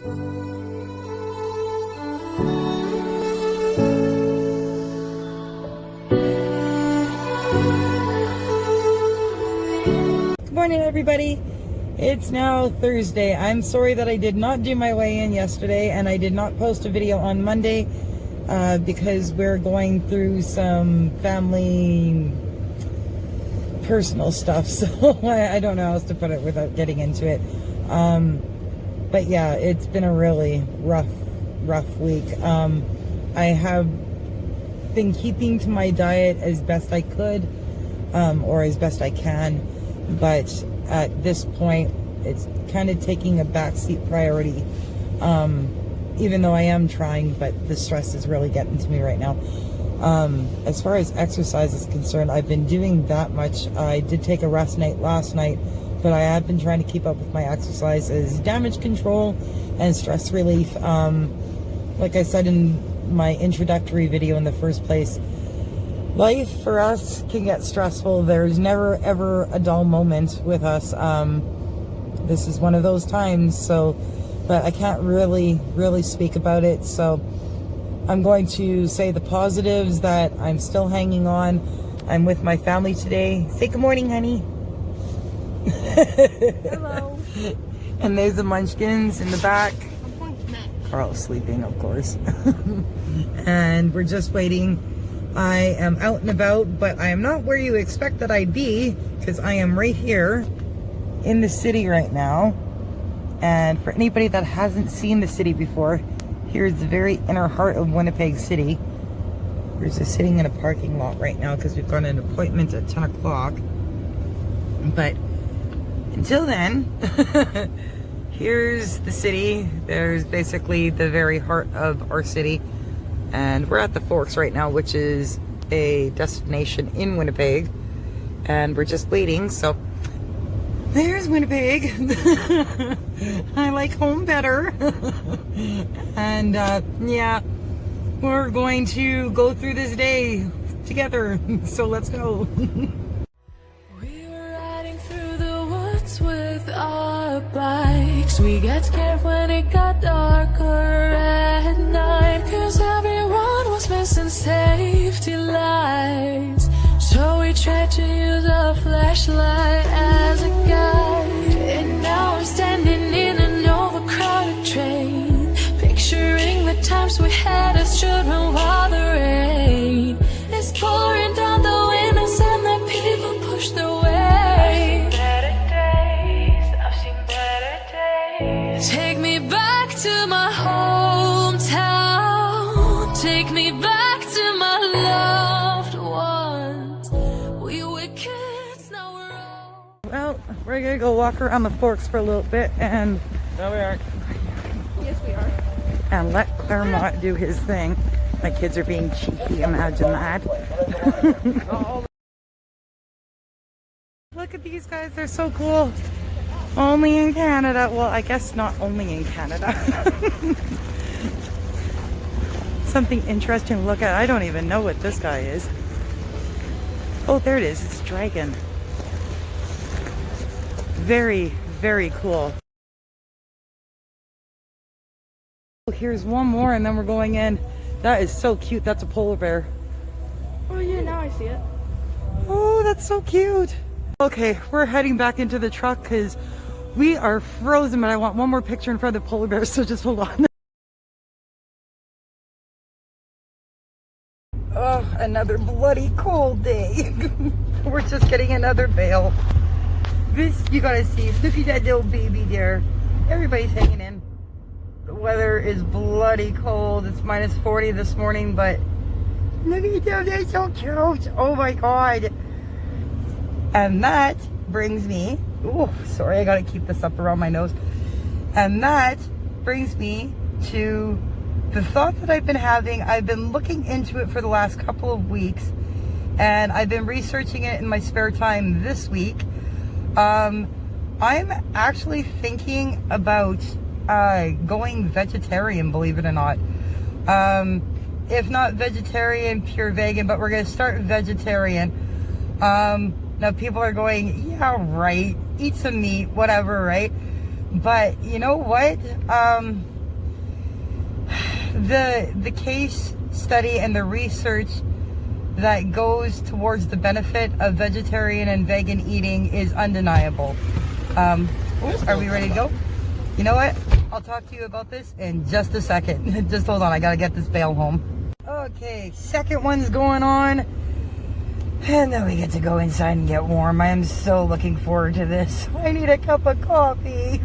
Good morning, everybody. It's now Thursday. I'm sorry that I did not do my weigh-in yesterday and I did not post a video on Monday because we're going through some family personal stuff, so I don't know how else to put it without getting into it. But yeah, it's been a really rough week. I have been keeping to my diet as best I could, or as best I can, but at this point it's kind of taking a backseat priority, even though I am trying, but the stress is really getting to me right now. As far as exercise is concerned, I've been doing that much. I did take a rest night last night, but I have been trying to keep up with my exercises, damage control and stress relief. Like I said in my introductory video in the first place, life for us can get stressful. There's never ever a dull moment with us. This is one of those times, so, but I can't really speak about it, so I'm going to say the positives, that I'm still hanging on. I'm with my family today. Say good morning, honey. Hello. And there's the munchkins in the back. Carl's sleeping, of course. And we're just waiting. I am out and about, but I am not where you expect that I'd be, because I am right here in the city right now. And for anybody that hasn't seen the city before, here's the very inner heart of Winnipeg City. We're just sitting in a parking lot right now because we've got an appointment at 10 o'clock. But until then, here's the city. There's basically the very heart of our city. And we're at the Forks right now, which is a destination in Winnipeg. And we're just waiting, so there's Winnipeg. I like home better. And yeah, we're going to go through this day together. So let's go. We were riding through the woods with our bikes. We got scared when it got darker at night, 'cause everyone was missing safety lights. So we tried to use a flashlight as a guide. And now I'm standing in an overcrowded train, picturing the times we had as children while the rain is pouring down the windows and the people push their way. I've seen better days. Take me back to my hometown. Take me back to my loved ones. We were kids, now we're old. Well, we're gonna go walk around the Forks for a little bit, and No, we aren't. Yes, we are. and let Claremont do his thing. My kids are being cheeky, imagine that. Look at these guys, they're so cool. Only in Canada. Well, I guess not only in Canada. Something interesting to look at. I don't even know what this guy is. Oh, there it is. It's a dragon. Very, very cool. Here's one more and then we're going in. That is so cute. That's a polar bear. Oh yeah, now I see it. Oh, that's so cute. Okay, we're heading back into the truck because we are frozen, but I want one more picture in front of the polar bear, so just hold on. Oh, another bloody cold day. We're just getting another bale. This, you gotta see, look at that little baby there. Everybody's hanging in. The weather is bloody cold. It's minus 40 this morning, but look at them, they're so cute. Oh my God. And that brings me, oh, sorry, I gotta keep this up around my nose. And that brings me to the thought that I've been having. I've been looking into it for the last couple of weeks, and I've been researching it in my spare time this week. I'm actually thinking about going vegetarian, believe it or not. If not vegetarian, pure vegan, but we're gonna start vegetarian. Now people are going, yeah, right, eat some meat, whatever, right? But you know what? the case study and the research that goes towards the benefit of vegetarian and vegan eating is undeniable. Are we ready to go? You know what? I'll talk to you about this in just a second. Just hold on, I gotta get this bale home. Okay, second one's going on. And then we get to go inside and get warm. I am so looking forward to this. I need a cup of coffee.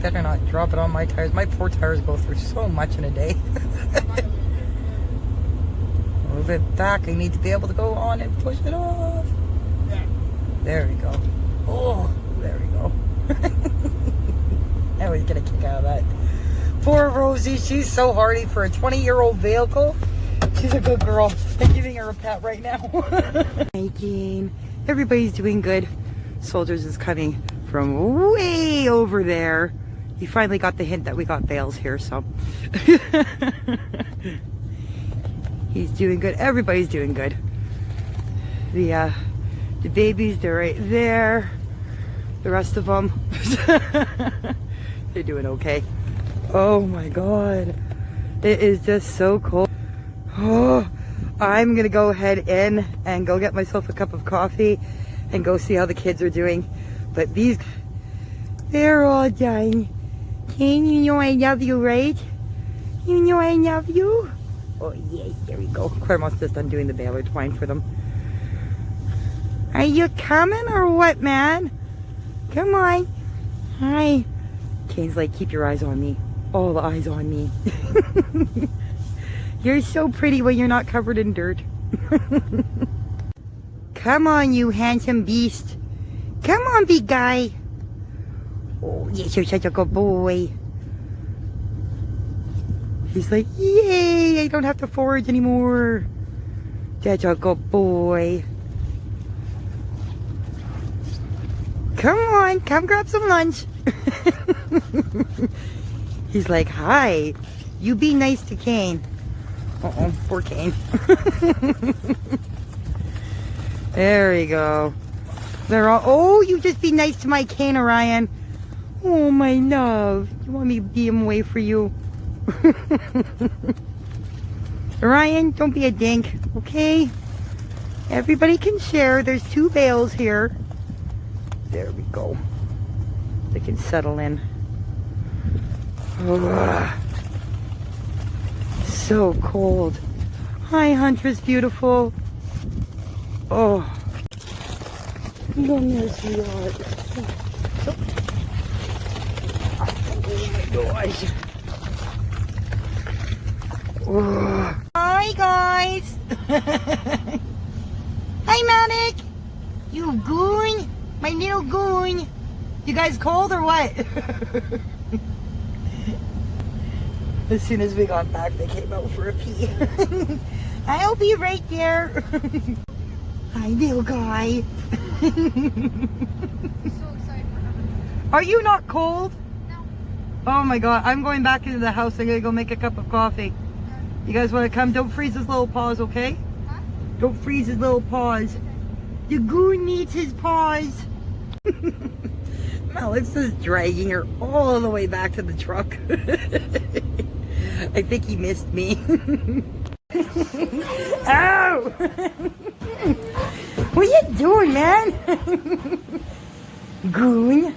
Better not drop it on my tires. My poor tires go through so much in a day. Move it back. I need to be able to go on and push it off. There we go. Oh, there we go. I always get a kick out of that. Poor Rosie. She's so hardy for a 20-year-old vehicle. She's a good girl. I'm giving her a pat right now. Hiking. Everybody's doing good. Soldiers is coming from way over there. He finally got the hint that we got bales here, so. He's doing good. Everybody's doing good. The babies, they're right there. The rest of them, they're doing okay. Oh my God. It is just so cold. Oh, I'm gonna go head in and go get myself a cup of coffee and go see how the kids are doing. But they're all dying. Kane, you know I love you, right? You know I love you? Oh yes, there we go. Claremont's just undoing the baler twine for them. Are you coming or what, man? Come on. Hi. Kane's like, keep your eyes on me. All the eyes on me. You're so pretty when you're not covered in dirt. Come on, you handsome beast. Come on, big guy. Oh, yes, you're such a good boy. He's like, yay, I don't have to forage anymore. That's a good boy. Come on, come grab some lunch. He's like, hi, you be nice to Kane. Uh-oh, poor Kane. There we go. They're all, oh, you just be nice to my Kane, Orion. Oh, my love. You want me to beat him away for you? Orion, don't be a dink, okay? Everybody can share. There's 2 bales here. There we go. They can settle in. Ugh. So cold. Hi, Huntress Beautiful. Oh. Come here, sweetheart. Oh my gosh. Oh. Hi, guys. Hi, Manic. You goon. My little goon. You guys cold or what? As soon as we got back, they came out for a pee. I'll be right there. Hi, little guy. So excited for him. Are you not cold? No. Oh my God, I'm going back into the house. I'm gonna go make a cup of coffee. You guys want to come? Don't freeze his little paws, okay? Huh? Don't freeze his little paws. The goon needs his paws. Alex is dragging her all the way back to the truck. I think he missed me. Ow! What are you doing, man? Goon.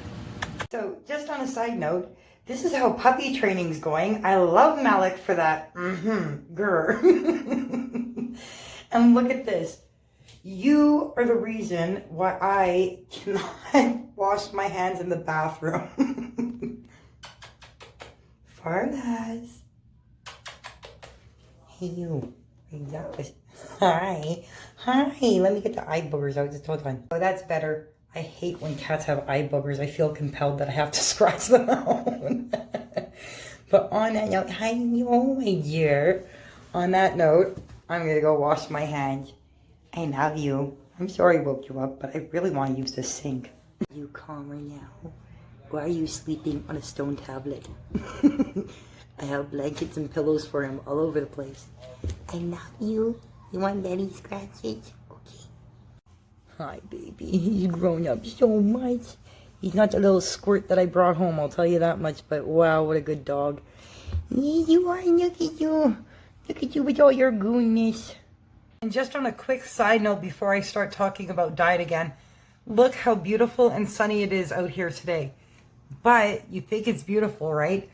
So, just on a side note, this is how puppy training's going. I love Malik for that. Grr. And look at this. You are the reason why I cannot wash my hands in the bathroom. Fardas. Hey, you. Hi. Hi. Let me get the eye boogers out. Just hold on. Oh, that's better. I hate when cats have eye boogers. I feel compelled that I have to scratch them out. But on that note, hi, oh my dear. On that note, I'm going to go wash my hands. I love you. I'm sorry I woke you up, but I really want to use the sink. Are you calmer now? Or are you sleeping on a stone tablet? I have blankets and pillows for him all over the place. I love you. You want daddy scratches? Okay. Hi, baby. He's grown up so much. He's not the little squirt that I brought home, I'll tell you that much, but wow, what a good dog. You are, look at you. Look at you with all your goodness. And just on a quick side note before I start talking about diet again, look how beautiful and sunny it is out here today. But you think it's beautiful, right?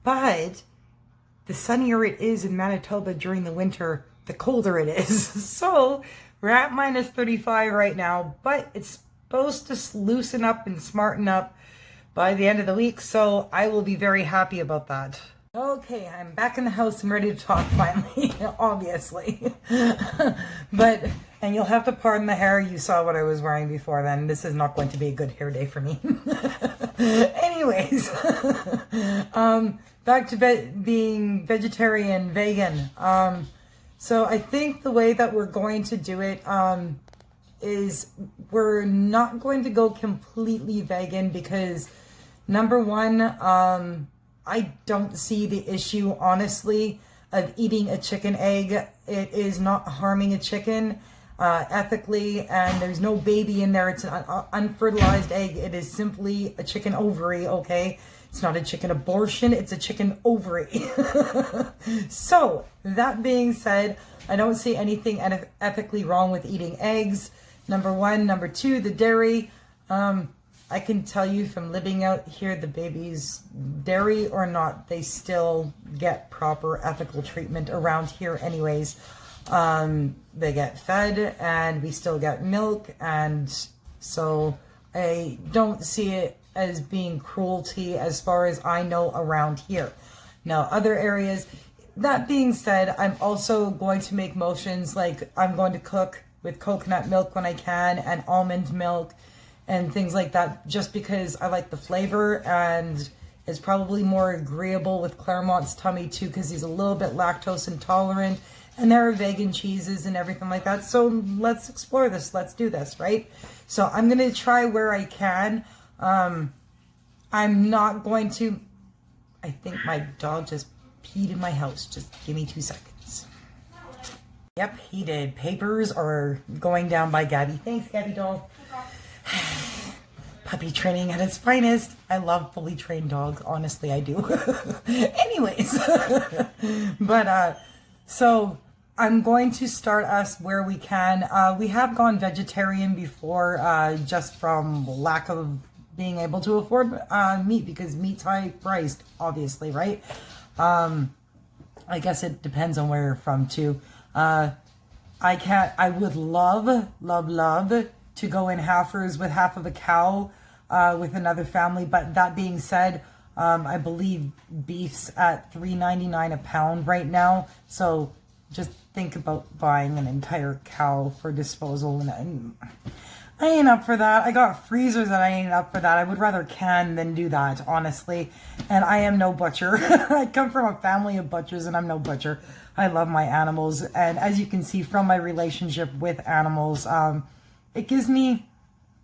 But the sunnier it is in Manitoba during the winter, the colder it is. So we're at minus 35 right now, but it's supposed to loosen up and smarten up by the end of the week. So I will be very happy about that. Okay, I'm back in the house and ready to talk finally, obviously. And you'll have to pardon the hair. You saw what I was wearing before then. This is not going to be a good hair day for me. Anyways, back to being vegetarian, vegan. So I think the way that we're going to do it is we're not going to go completely vegan because number one, I don't see the issue, honestly, of eating a chicken egg. It is not harming a chicken ethically, and there's no baby in there. It's an unfertilized egg. It is simply a chicken ovary, okay? It's not a chicken abortion, it's a chicken ovary. So, that being said, I don't see anything ethically wrong with eating eggs. Number one. Number two, the dairy. I can tell you from living out here, the babies, dairy or not, they still get proper ethical treatment around here anyways. They get fed and we still get milk, and so I don't see it as being cruelty as far as I know around here. Now, other areas, that being said, I'm also going to make motions like I'm going to cook with coconut milk when I can and almond milk and things like that, just because I like the flavor, and it's probably more agreeable with Claremont's tummy too, because he's a little bit lactose intolerant, and there are vegan cheeses and everything like that. So let's explore this. Let's do this, right? So I'm going to try where I can. I'm not going to, I think my dog just peed in my house. Just give me 2 seconds. Yep, he did. Papers are going down by Gabby. Thanks, Gabby doll. Puppy training at its finest. I love fully trained dogs. Honestly, I do. Anyways, but so I'm going to start us where we can. We have gone vegetarian before, just from lack of being able to afford meat, because meat's high priced, obviously, right? I guess it depends on where you're from too. I would love to go in halfers with half of a cow with another family. But that being said, I believe beef's at $3.99 a pound right now. So just think about buying an entire cow for disposal. And I ain't up for that. I got freezers and I ain't up for that. I would rather can than do that, honestly. And I am no butcher. I come from a family of butchers and I'm no butcher. I love my animals. And as you can see from my relationship with animals, it gives me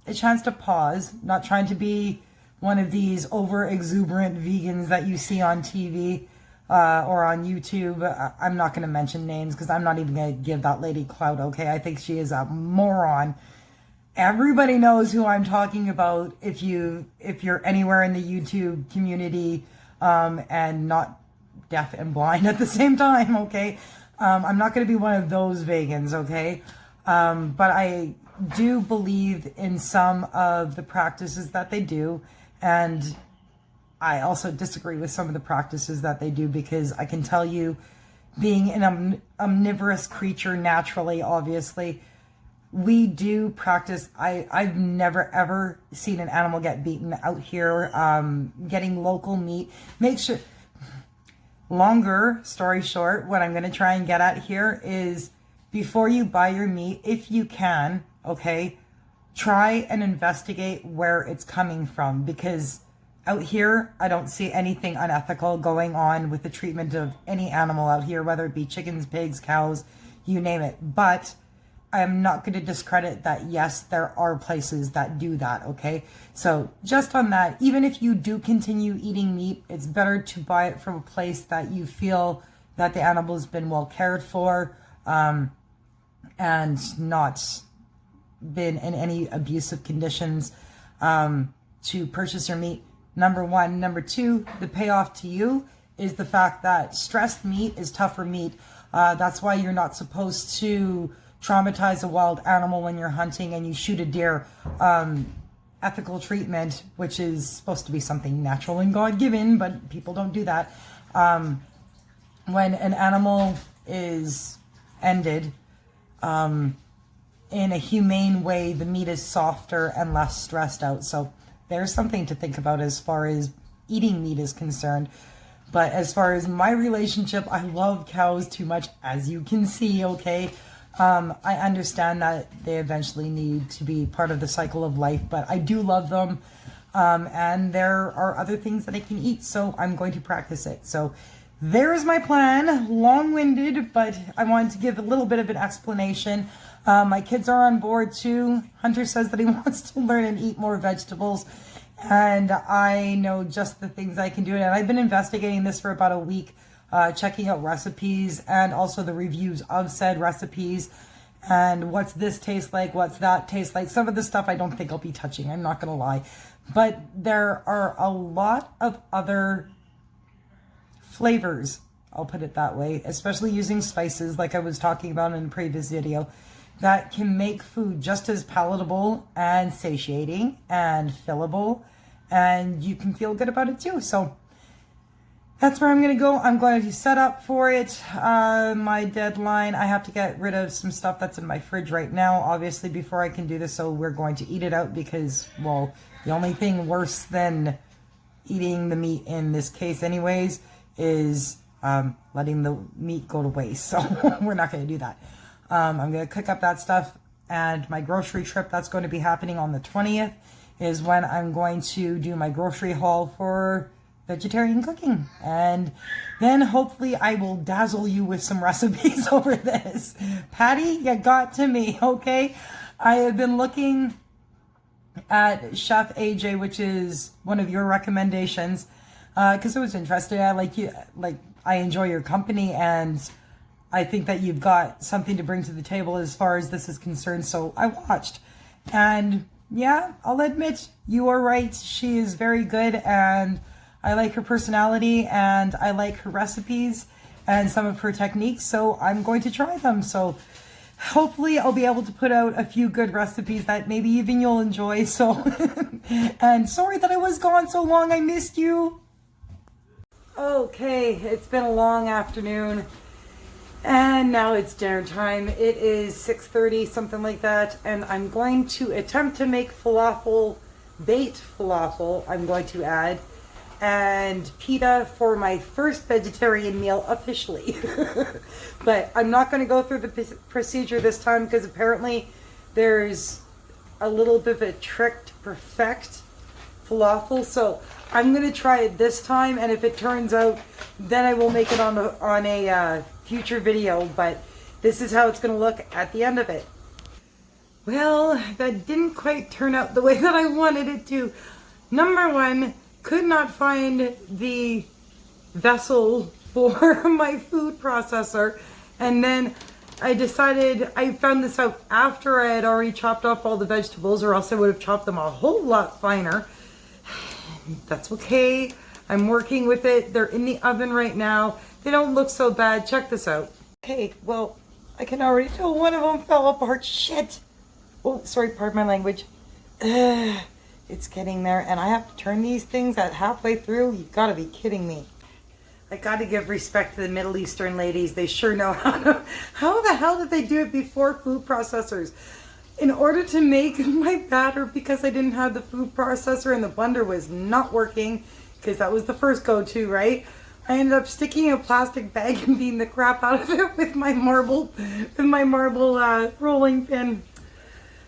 a chance to pause, not trying to be one of these over exuberant vegans that you see on TV or on YouTube. I'm not going to mention names because I'm not even going to give that lady clout, okay? I think she is a moron. Everybody knows who I'm talking about if you're anywhere in the YouTube community and not deaf and blind at the same time, okay? I'm not going to be one of those vegans, okay? But I do believe in some of the practices that they do, and I also disagree with some of the practices that they do, because I can tell you, being an omnivorous creature naturally, obviously, we do practice. I've never ever seen an animal get beaten out here. Getting local meat, make sure. Longer story short, what I'm going to try and get at here is, before you buy your meat, if you can, okay, try and investigate where it's coming from, because out here, I don't see anything unethical going on with the treatment of any animal out here, whether it be chickens, pigs, cows, you name it. But I'm not going to discredit that, yes, there are places that do that, okay? So just on that, even if you do continue eating meat, it's better to buy it from a place that you feel that the animal's been well cared for, and not been in any abusive conditions. to purchase your meat. Number one. Number two, the payoff to you is the fact that stressed meat is tougher meat. That's why you're not supposed to traumatize a wild animal when you're hunting and you shoot a deer. Ethical treatment, which is supposed to be something natural and God-given, but people don't do that. When an animal is ended in a humane way, the meat is softer and less stressed out. So there's something to think about as far as eating meat is concerned. But as far as my relationship, I love cows too much, as you can see, okay? I understand that they eventually need to be part of the cycle of life, but I do love them. And there are other things that I can eat, so I'm going to practice it. So there's my plan, long-winded, but I wanted to give a little bit of an explanation. My kids are on board too. Hunter says that he wants to learn and eat more vegetables, and I know just the things I can do. And I've been investigating this for about a week, checking out recipes and also the reviews of said recipes. And what's this taste like? What's that taste like? Some of the stuff I don't think I'll be touching, I'm not going to lie. But there are a lot of other flavors, I'll put it that way, especially using spices like I was talking about in a previous video, that can make food just as palatable and satiating and fillable, and you can feel good about it too. So that's where I'm going to go. I'm going to set up for it. My deadline, I have to get rid of some stuff that's in my fridge right now, obviously, before I can do this. So we're going to eat it out because, well, the only thing worse than eating the meat in this case anyways is letting the meat go to waste. So we're not going to do that. I'm going to cook up that stuff, and my grocery trip that's going to be happening on the 20th is when I'm going to do my grocery haul for vegetarian cooking. And then hopefully I will dazzle you with some recipes over this. Patty, you got to me, okay? I have been looking at Chef AJ, which is one of your recommendations, because I was interested. I like you, I enjoy your company, and I think that you've got something to bring to the table as far as this is concerned. So I watched, and yeah, I'll admit you are right. She is very good, and I like her personality, and I like her recipes and some of her techniques. So I'm going to try them. So hopefully I'll be able to put out a few good recipes that maybe even you'll enjoy. So, and sorry that I was gone so long. I missed you. Okay, it's been a long afternoon, and now it's dinner time. It is 6:30, something like that, and I'm going to attempt to make falafel, baked falafel, I'm going to add, and pita for my first vegetarian meal officially. But I'm not going to go through the procedure this time, because apparently there's a little bit of a trick to perfect falafel. So I'm going to try it this time, and if it turns out, then I will make it on a future video. But this is how it's going to look at the end of it. Well, that didn't quite turn out the way that I wanted it to. Number one, could not find the vessel for my food processor, and then I decided, I found this out after I had already chopped off all the vegetables, or else I would have chopped them a whole lot finer. That's okay. I'm working with it. They're in the oven right now. They don't look so bad. Check this out. Okay, well, I can already tell one of them fell apart. Shit. Oh, sorry, pardon my language. It's getting there, and I have to turn these things at halfway through. You gotta be kidding me. I gotta give respect to the Middle Eastern ladies. They sure know how the hell did they do it before food processors? In order to make my batter, because I didn't have the food processor and the blender was not working, because that was the first go-to, right? I ended up sticking a plastic bag and beating the crap out of it with my marble rolling pin.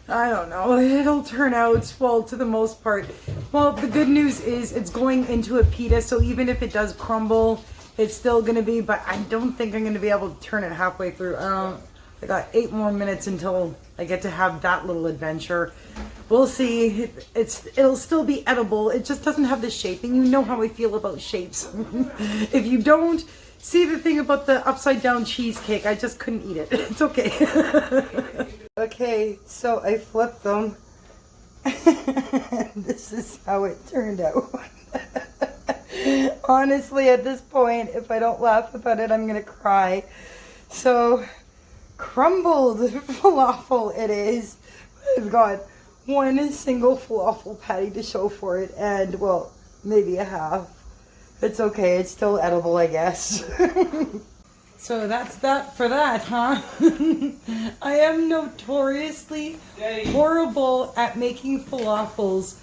I don't know, it'll turn out, well, to the most part. Well, the good news is it's going into a pita, so even if it does crumble, it's still going to be, but I don't think I'm going to be able to turn it halfway through. I got 8 more minutes until I get to have that little adventure. We'll see. It'll still be edible. It just doesn't have the shape, and you know how I feel about shapes. If you don't see the thing about the upside down cheesecake, I just couldn't eat it. It's okay. Okay, so I flipped them. This is how it turned out. Honestly, at this point, if I don't laugh about it, I'm gonna cry. So, crumbled falafel it is. I've got one single falafel patty to show for it, and well, maybe a half. It's okay, it's still edible, I guess. So that's that for that, huh? I am notoriously horrible at making falafels,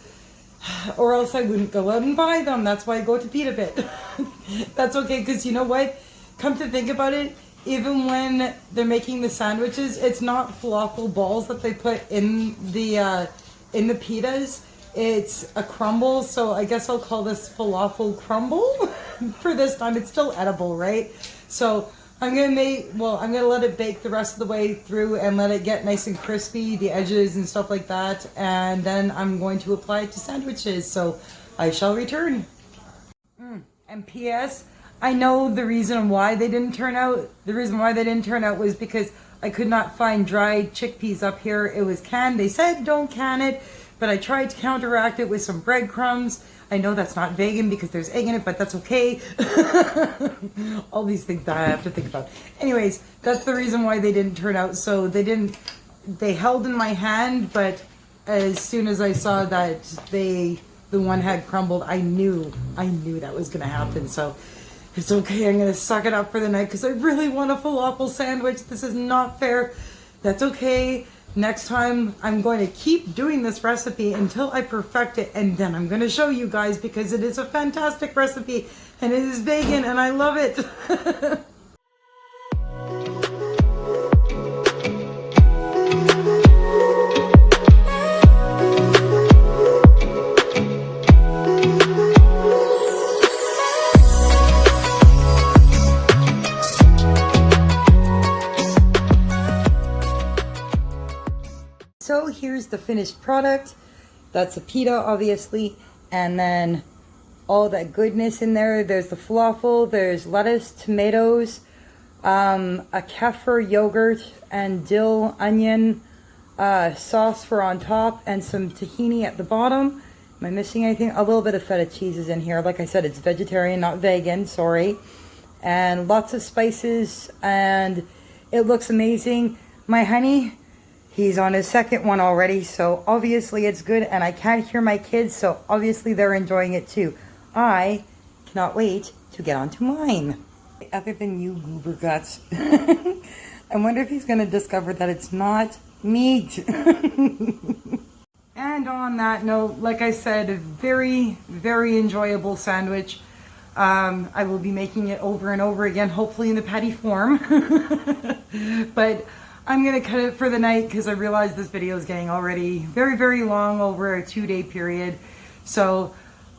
or else I wouldn't go out and buy them. That's why I go to Pita Bit. That's okay, because you know what? Come to think about it, even when they're making the sandwiches, it's not falafel balls that they put in the pitas. It's a crumble, so I guess I'll call this falafel crumble for this time. It's still edible, right? So I'm gonna let it bake the rest of the way through and let it get nice and crispy, the edges and stuff like that, and then I'm going to apply it to sandwiches. So I shall return. And P.S. I know the reason why they didn't turn out. The reason why they didn't turn out was because I could not find dried chickpeas up here. It was canned. They said don't can it, but I tried to counteract it with some breadcrumbs. I know that's not vegan because there's egg in it, but that's okay. All these things that I have to think about. Anyways, that's the reason why they didn't turn out. So they held in my hand, but as soon as I saw that the one had crumbled, I knew that was gonna happen. So it's okay, I'm gonna suck it up for the night because I really want a falafel sandwich. This is not fair. That's okay. Next time, I'm going to keep doing this recipe until I perfect it, and then I'm going to show you guys because it is a fantastic recipe, and it is vegan, and I love it. So here's the finished product. That's a pita, obviously, and then all that goodness in there. There's the falafel, there's lettuce, tomatoes, a kefir yogurt, and dill onion sauce for on top, and some tahini at the bottom. Am I missing anything? A little bit of feta cheese is in here. Like I said, it's vegetarian, not vegan, sorry. And lots of spices, and it looks amazing. My honey, he's on his second one already, so obviously it's good, and I can't hear my kids, so obviously they're enjoying it too. I cannot wait to get on to mine. Other than you goober guts, I wonder if he's going to discover that it's not meat. And on that note, like I said, a very, very enjoyable sandwich. I will be making it over and over again, hopefully in the patty form. But I'm going to cut it for the night because I realize this video is getting already very, very long, over a 2-day period. So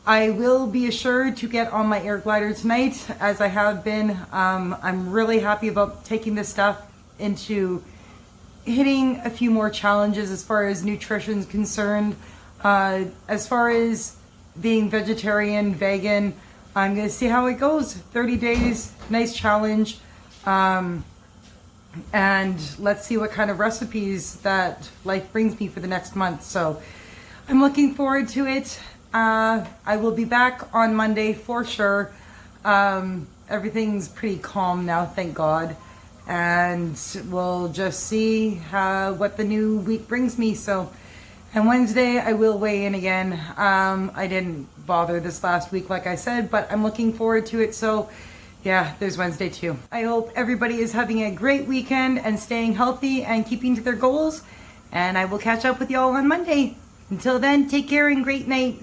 I will be assured to get on my air glider tonight, as I have been. I'm really happy about taking this stuff into hitting a few more challenges as far as nutrition is concerned. As far as being vegetarian, vegan, I'm going to see how it goes. 30 days, nice challenge. And let's see what kind of recipes that life brings me for the next month. So I'm looking forward to it. I will be back on Monday for sure. Everything's pretty calm now, thank God. And we'll just see what the new week brings me. So, and Wednesday I will weigh in again. I didn't bother this last week, like I said, but I'm looking forward to it. So yeah, there's Wednesday too. I hope everybody is having a great weekend and staying healthy and keeping to their goals. And I will catch up with y'all on Monday. Until then, take care and great night.